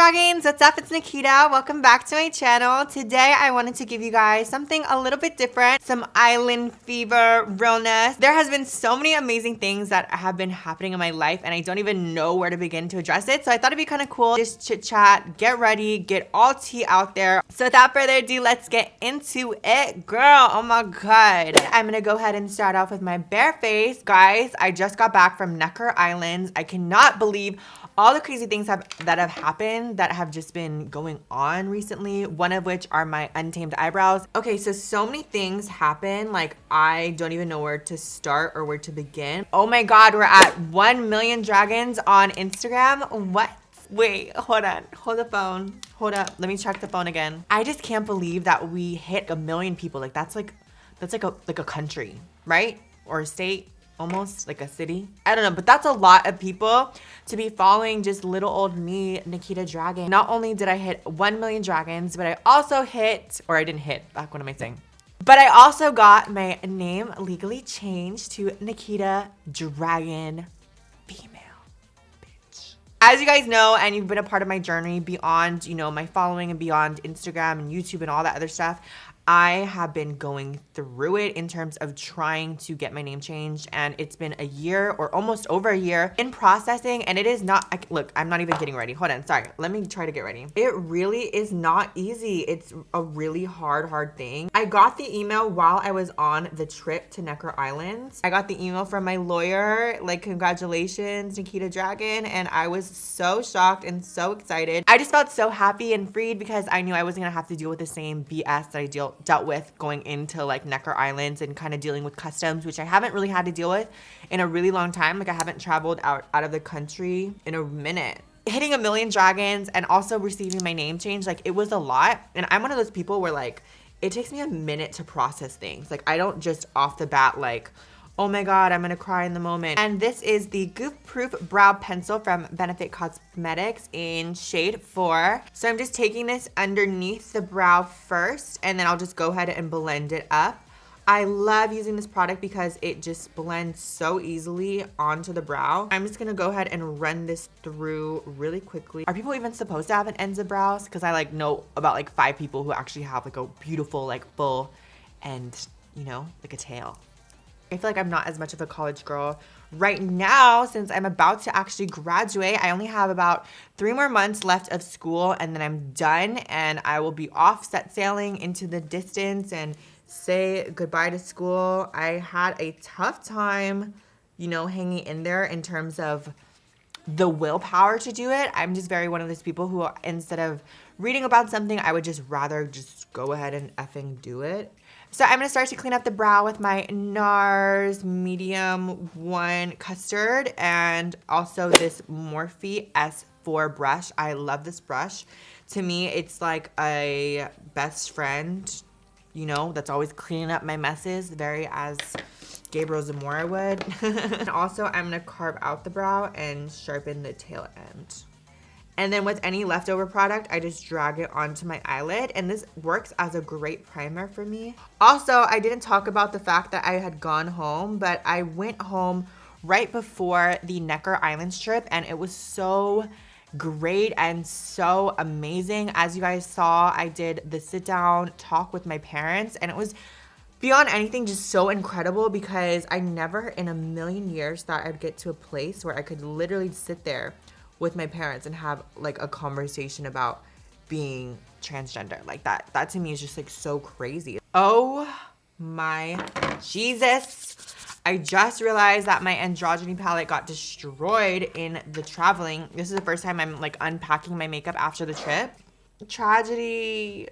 Dragons, what's up? It's Nikita. Welcome back to my channel. Today I wanted to give you guys something a little bit different, some island fever realness. There has been so many amazing things that have been happening in my life and I don't even know where to begin to address it. So I thought it'd be kind of cool, just chit chat, get ready, get all tea out there. So without further ado, let's get into it, girl. Oh my God. I'm gonna go ahead and start off with my bare face. Guys, I just got back from Necker Islands. I cannot believe all the crazy things that have happened that have just been going on recently, one of which are my untamed eyebrows. Okay, so many things happen, like I don't even know where to start or where to begin. Oh my God, we're at 1 million dragons on Instagram. What? Wait, hold on, hold the phone, hold up, let me check the phone again. I just can't believe that we hit 1 million people. Like that's like a country, right? Or a state. Almost like a city. I don't know, but that's a lot of people to be following just little old me, Nikita Dragun. Not only did I hit 1 million dragons, but I also hit, or I didn't hit, what am I saying? But I also got my name legally changed to Nikita Dragun female, bitch. As you guys know, and you've been a part of my journey beyond, you know, my following and beyond Instagram and YouTube and all that other stuff, I have been going through it in terms of trying to get my name changed, and it's been a year or almost over a year in processing, and it is not, look, I'm not even getting ready. Hold on, sorry. Let me try to get ready. It really is not easy. It's a really hard thing. I got the email while I was on the trip to Necker Islands. I got the email from my lawyer, like, congratulations, Nikita Dragun, and I was so shocked and so excited. I just felt so happy and freed because I knew I wasn't gonna have to deal with the same BS that I dealt with going into like Necker Islands and kind of dealing with customs, which I haven't really had to deal with in a really long time. Like I haven't traveled out of the country in a minute. Hitting 1 million dragons and also receiving my name change, like it was a lot. And I'm one of those people where like it takes me a minute to process things. Like I don't just off the bat like, oh my God, I'm gonna cry in the moment. And this is the Goof Proof Brow Pencil from Benefit Cosmetics in shade 4. So I'm just taking this underneath the brow first, and then I'll just go ahead and blend it up. I love using this product because it just blends so easily onto the brow. I'm just gonna go ahead and run this through really quickly. Are people even supposed to have an ends of brows? Because I like know about like 5 people who actually have like a beautiful like full and, you know, like a tail. I feel like I'm not as much of a college girl right now since I'm about to actually graduate. I only have about 3 more months left of school and then I'm done and I will be off set sailing into the distance and say goodbye to school. I had a tough time, you know, hanging in there in terms of the willpower to do it. I'm just very one of those people who instead of reading about something, I would just rather just go ahead and effing do it. So I'm gonna start to clean up the brow with my Nars medium 1 custard and also this Morphe S4 brush. I love this brush. To me, it's like a best friend, you know, that's always cleaning up my messes, very as Gabriel Zamora would. And also I'm gonna carve out the brow and sharpen the tail end. And then with any leftover product, I just drag it onto my eyelid, and this works as a great primer for me. Also, I didn't talk about the fact that I had gone home, but I went home right before the Necker Islands trip, and it was so great and so amazing. As you guys saw, I did the sit down talk with my parents, and it was beyond anything just so incredible because I never in a million years thought I'd get to a place where I could literally sit there with my parents and have like a conversation about being transgender. Like that to me is just like so crazy. Oh my Jesus. I just realized that my Androgyny palette got destroyed in the traveling. This is the first time I'm like unpacking my makeup after the trip. Tragedy.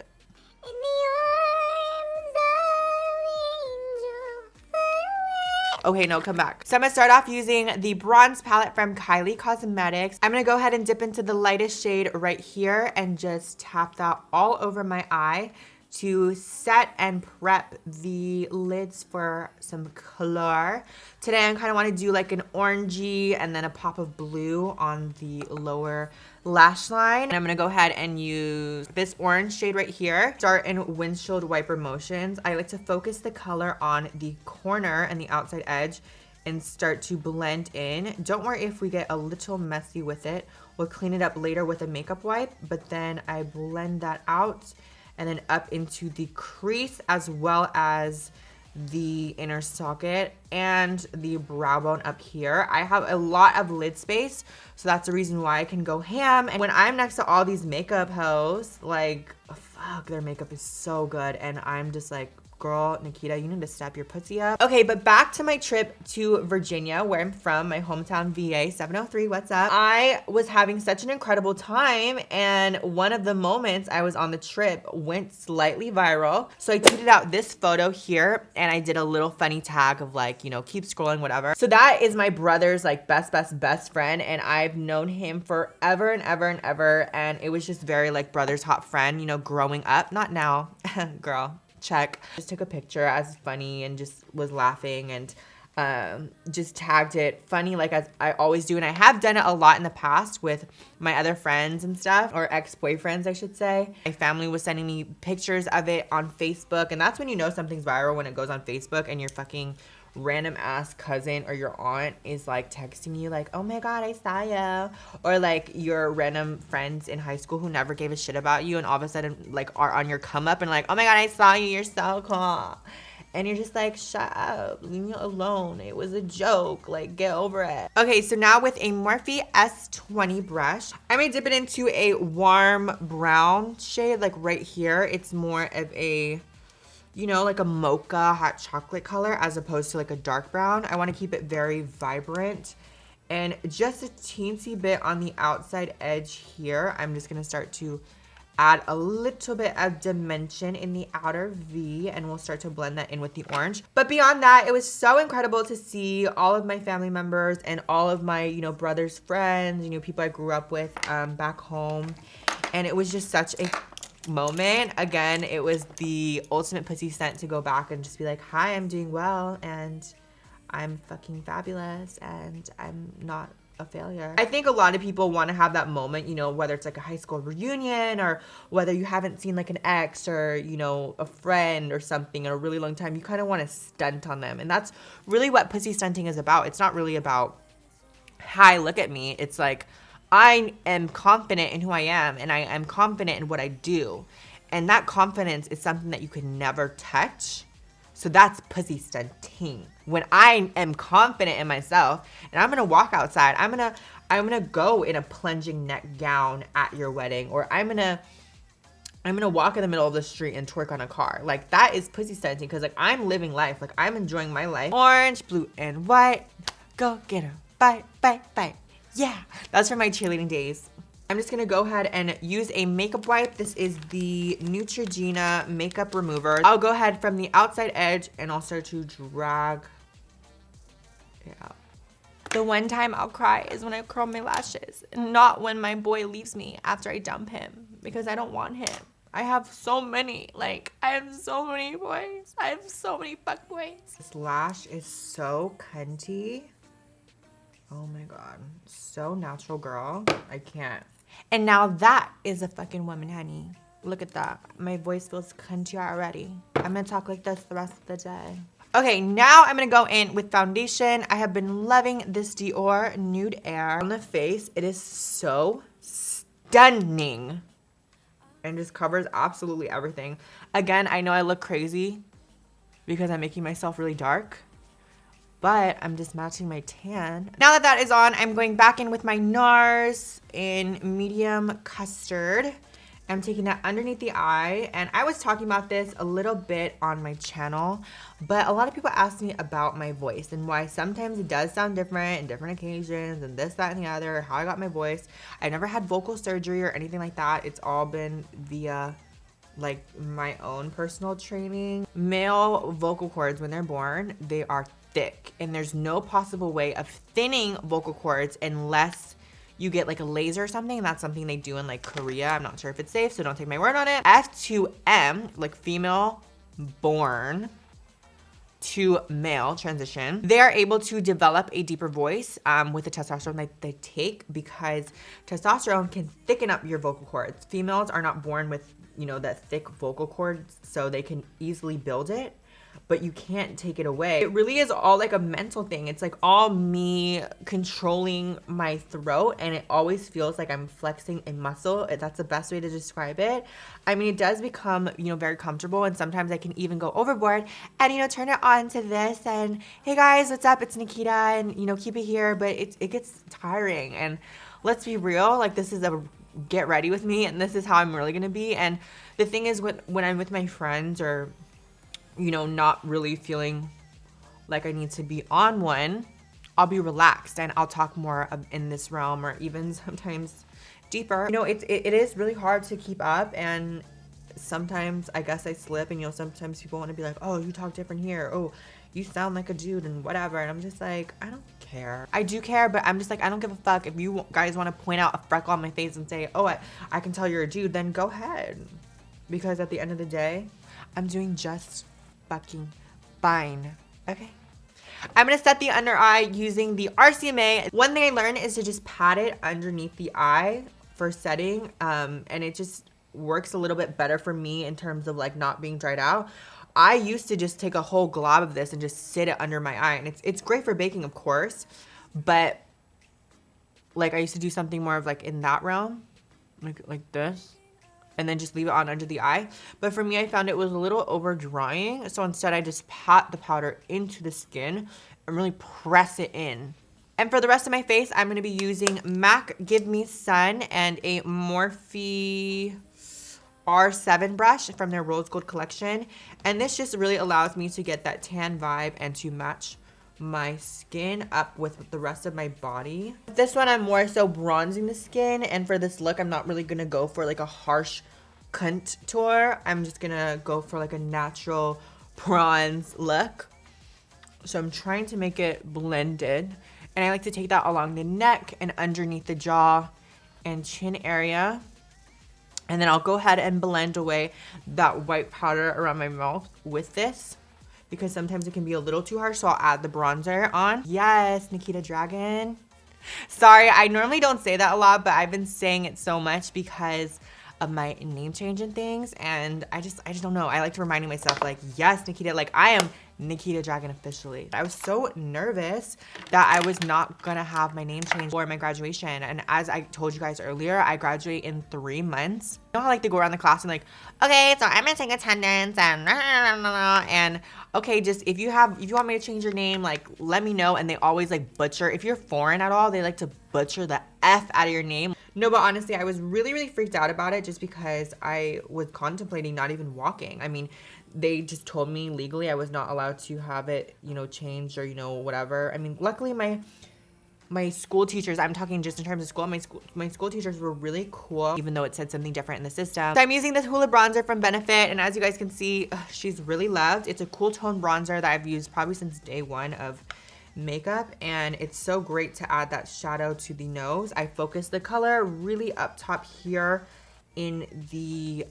Okay, no, come back. So I'm gonna start off using the bronze palette from Kylie Cosmetics. I'm gonna go ahead and dip into the lightest shade right here and just tap that all over my eye to set and prep the lids for some color. Today I kind of want to do like an orangey and then a pop of blue on the lower lash line. And I'm going to go ahead and use this orange shade right here. Start in windshield wiper motions. I like to focus the color on the corner and the outside edge and start to blend in. Don't worry if we get a little messy with it. We'll clean it up later with a makeup wipe, but then I blend that out and then up into the crease as well as the inner socket and the brow bone up here. I have a lot of lid space, so that's the reason why I can go ham. And when I'm next to all these makeup hoes, like, fuck, their makeup is so good, and I'm just like, girl, Nikita, you need to step your pussy up. Okay, but back to my trip to Virginia, where I'm from, my hometown, VA 703, what's up? I was having such an incredible time, and one of the moments I was on the trip went slightly viral. So I tweeted out this photo here, and I did a little funny tag of like, you know, keep scrolling, whatever. So that is my brother's like best friend, and I've known him forever and ever and ever, and it was just very like brother's hot friend, you know, growing up. Not now, girl. Check. Just took a picture as funny and just was laughing and just tagged it funny like as I always do. And I have done it a lot in the past with my other friends and stuff, or ex-boyfriends, I should say. My family was sending me pictures of it on Facebook, and that's when you know something's viral, when it goes on Facebook and your fucking random ass cousin or your aunt is like texting you like, oh my god, I saw you, or like your random friends in high school who never gave a shit about you and all of a sudden like are on your come up and like, oh my god, I saw you, you're so cool, and you're just like, shut up, leave me alone, it was a joke, like get over it. Okay, so now with a Morphe S20 brush, I'm gonna dip it into a warm brown shade, like right here. It's more of a, you know, like a mocha hot chocolate color as opposed to like a dark brown. I want to keep it very vibrant, and just a teensy bit on the outside edge here. I'm just gonna start to add a little bit of dimension in the outer V, and we'll start to blend that in with the orange. But beyond that, it was so incredible to see all of my family members and all of my, you know, brother's friends, you know, people I grew up with back home, and it was just such a moment. Again, it was the ultimate pussy stunt to go back and just be like, hi, I'm doing well, and I'm fucking fabulous, and I'm not a failure. I think a lot of people want to have that moment, you know, whether it's like a high school reunion or whether you haven't seen like an ex or, you know, a friend or something in a really long time. You kind of want to stunt on them, and that's really what pussy stunting is about. It's not really about, hi, look at me. It's like, I am confident in who I am, and I am confident in what I do. And that confidence is something that you can never touch. So that's pussy stunting. When I am confident in myself and I'm gonna walk outside, I'm gonna go in a plunging neck gown at your wedding, or I'm gonna walk in the middle of the street and twerk on a car. Like, that is pussy stunting, because like I'm living life, like I'm enjoying my life. Orange, blue, and white. Go get her. Bite, bite, bite. Yeah, that's from my cheerleading days. I'm just gonna go ahead and use a makeup wipe. This is the Neutrogena makeup remover. I'll go ahead from the outside edge and I'll start to drag it out. The one time I'll cry is when I curl my lashes, and not when my boy leaves me after I dump him, because I don't want him. I have so many, like, I have so many boys. I have so many fuck boys. This lash is so cunty. Oh my god, so natural, girl. I can't. And now that is a fucking woman, honey. Look at that. My voice feels cunty already. I'm gonna talk like this the rest of the day. Okay, now I'm gonna go in with foundation. I have been loving this Dior Nude Air on the face. It is so stunning and just covers absolutely everything. Again, I know I look crazy because I'm making myself really dark, but I'm just matching my tan. Now that that is on, I'm going back in with my Nars in medium custard. I'm taking that underneath the eye, and I was talking about this a little bit on my channel, but a lot of people ask me about my voice and why sometimes it does sound different in different occasions, and this, that, and the other, how I got my voice. I never had vocal surgery or anything like that. It's all been via like my own personal training. Male vocal cords, when they're born, they are thick, and there's no possible way of thinning vocal cords unless you get like a laser or something, and that's something they do in like Korea. I'm not sure if it's safe, so don't take my word on it. F2M, like female born to male transition, they are able to develop a deeper voice with the testosterone that they take, because testosterone can thicken up your vocal cords. Females are not born with, you know, that thick vocal cords, so they can easily build it. but you can't take it away. It really is all like a mental thing. It's like all me controlling my throat, and it always feels like I'm flexing a muscle. That's the best way to describe it. I mean, it does become, you know, very comfortable, and sometimes I can even go overboard and, you know, turn it on to this and, hey guys, what's up? It's Nikita, and, you know, keep it here, but it gets tiring. And let's be real, like, this is a get ready with me, and this is how I'm really gonna be. And the thing is, when I'm with my friends, or, you know, not really feeling like I need to be on one, I'll be relaxed and I'll talk more in this realm, or even sometimes deeper. You know, it is really hard to keep up, and sometimes I guess I slip, and, you know, sometimes people want to be like, oh, you talk different here, oh, you sound like a dude and whatever, and I'm just like, I don't care. I do care, but I'm just like, I don't give a fuck. If you guys want to point out a freckle on my face and say, oh, I can tell you're a dude, then go ahead, because at the end of the day, I'm doing just fucking fine. Okay, I'm gonna set the under eye using the RCMA. One thing I learned is to just pat it underneath the eye for setting, and it just works a little bit better for me in terms of like not being dried out. I used to just take a whole glob of this and just sit it under my eye, and it's great for baking, of course, but like I used to do something more of like in that realm, like this, and then just leave it on under the eye. But for me, I found it was a little over drying, so instead I just pat the powder into the skin and really press it in. And for the rest of my face, I'm going to be using MAC Give Me Sun and a Morphe R7 brush from their Rose Gold collection. And this just really allows me to get that tan vibe and to match my skin up with the rest of my body. This one, I'm more so bronzing the skin, and for this look, I'm not really gonna go for like a harsh contour. I'm just gonna go for like a natural bronze look. So I'm trying to make it blended, and I like to take that along the neck and underneath the jaw and chin area. And then I'll go ahead and blend away that white powder around my mouth with this, because sometimes it can be a little too harsh, so I'll add the bronzer on. Yes, Nikita Dragun. Sorry, I normally don't say that a lot, but I've been saying it so much because of my name change and things, and I just don't know. I like to remind myself, like, yes, Nikita, like, I am Nikita Dragun officially. I was so nervous that I was not gonna have my name change for my graduation, and as I told you guys earlier, I graduate in 3 months. You know how like they go around the class and like, okay, so I'm gonna take attendance and okay, just if you want me to change your name, like, let me know. And they always like butcher, if you're foreign at all, they like to butcher the F out of your name. No, but honestly, I was really freaked out about it just because I was contemplating not even walking. I mean, they just told me legally I was not allowed to have it, you know, changed or, you know, whatever. I mean, luckily my school teachers, I'm talking just in terms of school, my school teachers were really cool, even though it said something different in the system. So I'm using this Hoola bronzer from Benefit, and as you guys can see, she's really loved. It's a cool tone bronzer that I've used probably since day one of makeup, and it's so great to add that shadow to the nose. I focus the color really up top here in the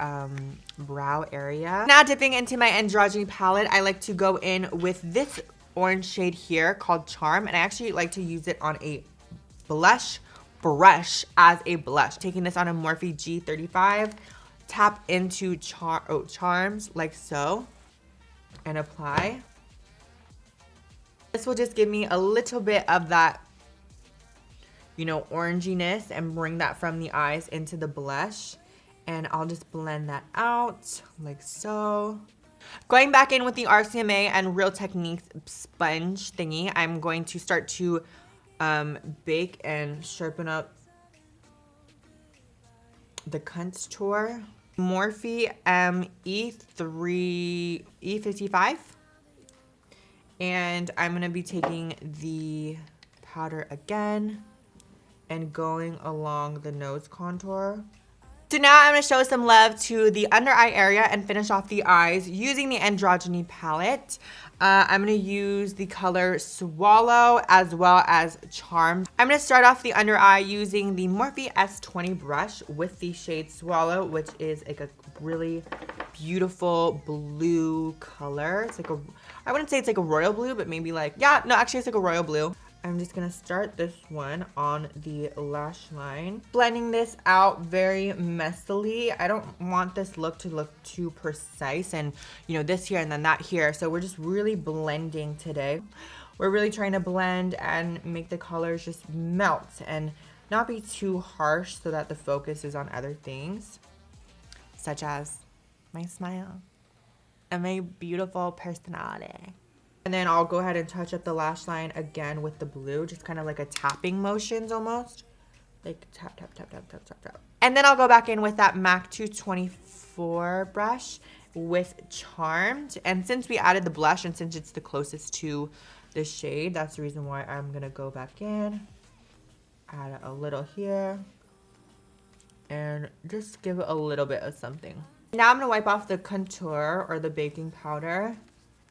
brow area. Now dipping into my Androgyny palette, I like to go in with this orange shade here called Charm, and I actually like to use it on a blush brush as a blush. Taking this on a Morphe G35, tap into Charms like so, and apply. This will just give me a little bit of that, you know, oranginess, and bring that from the eyes into the blush. And I'll just blend that out like so. Going back in with the RCMA and Real Techniques sponge thingy, I'm going to start to bake and sharpen up the contour. Morphe E55. And I'm going to be taking the powder again and going along the nose contour. So now I'm going to show some love to the under eye area and finish off the eyes using the Androgyny palette. I'm going to use the color Swallow as well as Charm. I'm going to start off the under eye using the Morphe S20 brush with the shade Swallow, which is like a really beautiful blue color. It's like a, I wouldn't say it's like a royal blue, but maybe like, yeah, no, actually it's like a royal blue. I'm just gonna start this one on the lash line. Blending this out very messily. I don't want this look to look too precise and, you know, this here and then that here. So we're just really blending today. We're really trying to blend and make the colors just melt and not be too harsh so that the focus is on other things, such as my smile and my beautiful personality. And then I'll go ahead and touch up the lash line again with the blue, just kind of like a tapping motions almost. Like tap, tap, tap, tap, tap, tap, tap. And then I'll go back in with that MAC 224 brush with Charmed. And since we added the blush and since it's the closest to the shade, that's the reason why I'm gonna go back in, add a little here, and just give it a little bit of something. Now I'm gonna wipe off the contour or the baking powder.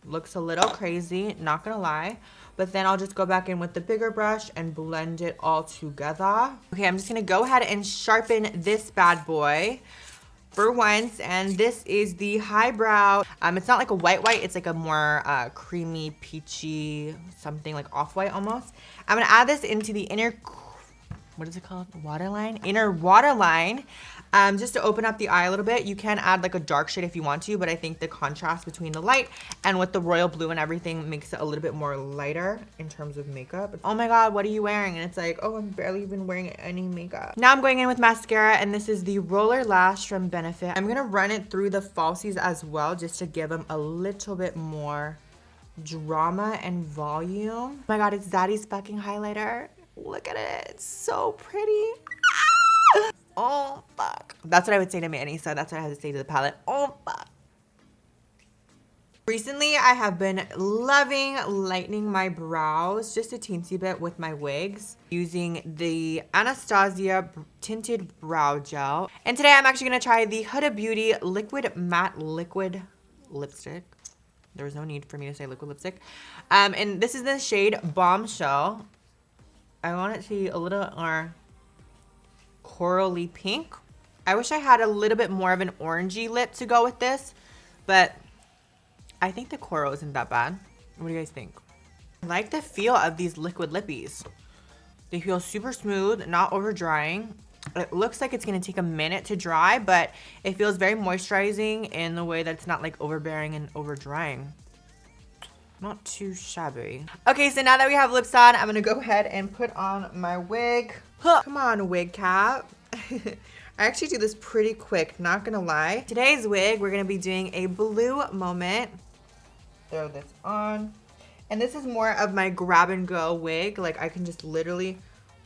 Looks a little crazy, not gonna lie, but then I'll just go back in with the bigger brush and blend it all together. Okay, I'm just gonna go ahead and sharpen this bad boy for once, and this is the highbrow. It's not like a white, it's like a more creamy, peachy, something like off-white almost. I'm gonna add this into the inner, what is it called? Waterline? Inner waterline. Just to open up the eye a little bit. You can add like a dark shade if you want to, but I think the contrast between the light and with the royal blue and everything makes it a little bit more lighter in terms of makeup. Oh my god, what are you wearing? And it's like, oh, I'm barely even wearing any makeup. Now I'm going in with mascara, and this is the Roller Lash from Benefit. I'm gonna run it through the falsies as well, just to give them a little bit more drama and volume. Oh my god, it's Daddy's fucking highlighter. Look at it, it's so pretty. Oh fuck. That's what I would say to Manny, so that's what I have to say to the palette. Oh fuck. Recently, I have been loving lightening my brows just a teensy bit with my wigs using the Anastasia Tinted Brow Gel. And today I'm actually gonna try the Huda Beauty Liquid Matte Liquid Lipstick. There was no need for me to say liquid lipstick. And this is the shade Bombshell. I want it to be a little more corally pink. I wish I had a little bit more of an orangey lip to go with this, but I think the coral isn't that bad. What do you guys think? I like the feel of these liquid lippies. They feel super smooth, not over drying. It looks like it's gonna take a minute to dry, but it feels very moisturizing in the way that it's not like overbearing and over drying. Not too shabby. Okay, so now that we have lips on, I'm gonna go ahead and put on my wig. Huh. Come on, wig cap. I actually do this pretty quick, not gonna lie. Today's wig, we're gonna be doing a blue moment. Throw this on. And this is more of my grab and go wig. Like I can just literally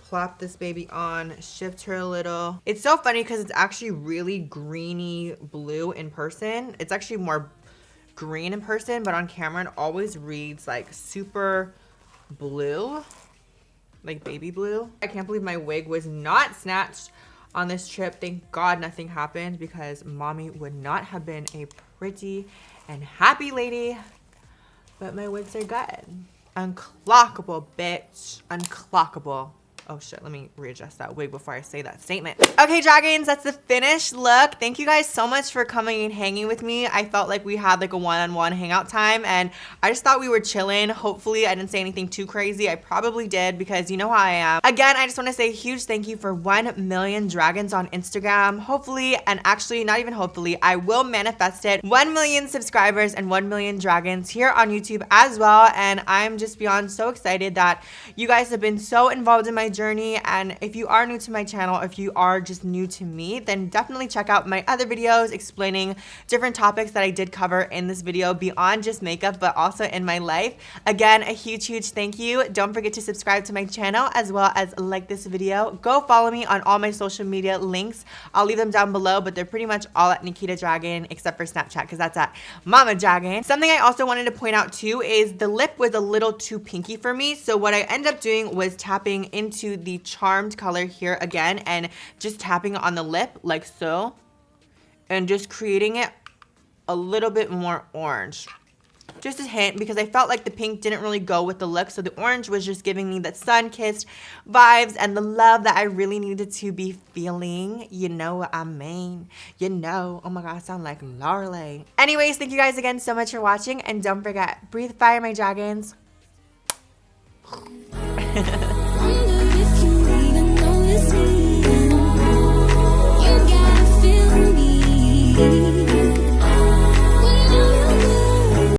plop this baby on, shift her a little. It's so funny because it's actually really greeny blue in person. It's actually more green in person, but on camera it always reads like super blue, like baby blue. I can't believe my wig was not snatched on this trip. Thank God nothing happened, because mommy would not have been a pretty and happy lady. But my wigs are good. Unclockable, bitch. Unclockable. Oh shit, let me readjust that wig before I say that statement. Okay, Dragons, that's the finished look. Thank you guys so much for coming and hanging with me. I felt like we had like a one-on-one hangout time, and I just thought we were chilling. Hopefully I didn't say anything too crazy. I probably did, because you know how I am. Again, I just want to say a huge thank you for 1 million Dragons on Instagram. Hopefully, and actually not even hopefully, I will manifest it. 1 million subscribers and 1 million Dragons here on YouTube as well. And I'm just beyond so excited that you guys have been so involved in my journey. And if you are new to my channel, if you are just new to me, then definitely check out my other videos explaining different topics that I did cover in this video beyond just makeup, but also in my life. Again, a huge thank you. Don't forget to subscribe to my channel as well as like this video. Go follow me on all my social media links. I'll leave them down below, but they're pretty much all at Nikita Dragun except for Snapchat, because that's at MamaDragun. Something I also wanted to point out too is the lip was a little too pinky for me. So what I ended up doing was tapping into the Charmed color here again and just tapping on the lip like so, and just creating it a little bit more orange. Just a hint, because I felt like the pink didn't really go with the look, so the orange was just giving me that sun-kissed vibes and the love that I really needed to be feeling. You know what I mean? You know. Oh my god, I sound like Lilly. Anyways, thank you guys again so much for watching, and don't forget, breathe fire, my dragons. Wonder if you even notice me. You gotta feel me.